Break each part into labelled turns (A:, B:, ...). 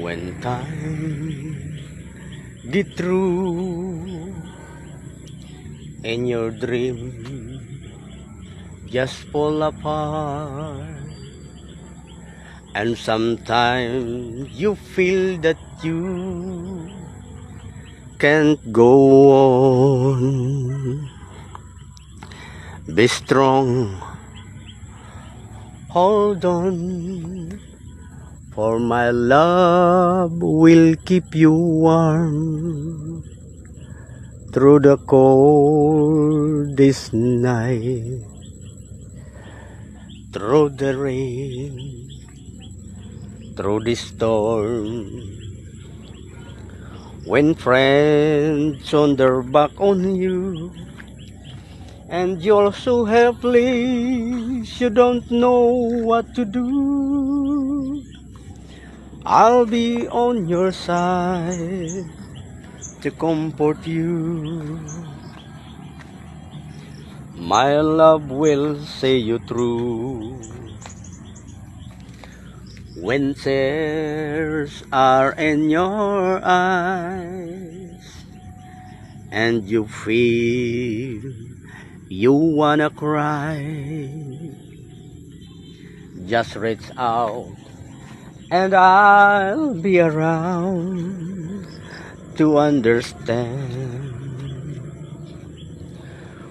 A: When time get through and your dream just fall apart, and sometimes you feel that you can't go on. Be strong, hold on, for my love will keep you warm through the coldest night, through the rain, through the storm. When friends turn their back on you and you're so helpless, you don't know what to do, I'll be on your side to comfort you. My love will see you through. When tears are in your eyes and you feel you wanna cry, just reach out and I'll be around to understand.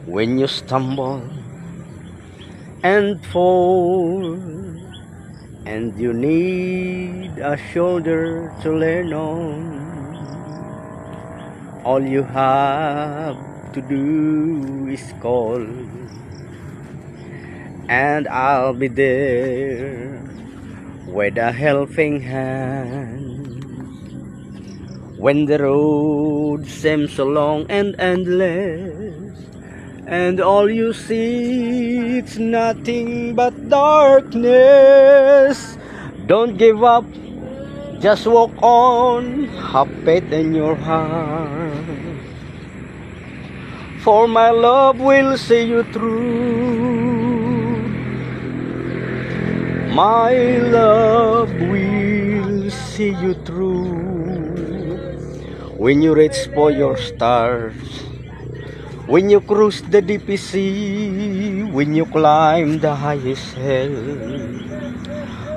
A: When you stumble and fall and you need a shoulder to lean on, all you have to do is call, and I'll be there with a helping hand. When the road seems so long and endless, and all you see it's nothing but darkness, don't give up, just walk on, have faith in your heart, for my love will see you through. My love will see you through. When you reach for your stars, when you cruise the deepest sea, when you climb the highest hill,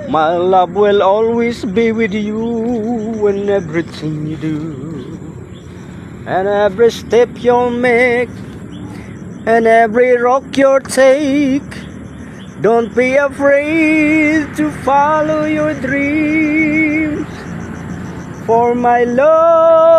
A: my love will always be with you in everything you do, and every step you'll make, and every rock you'll take. Don't be afraid to follow your dreams, for my love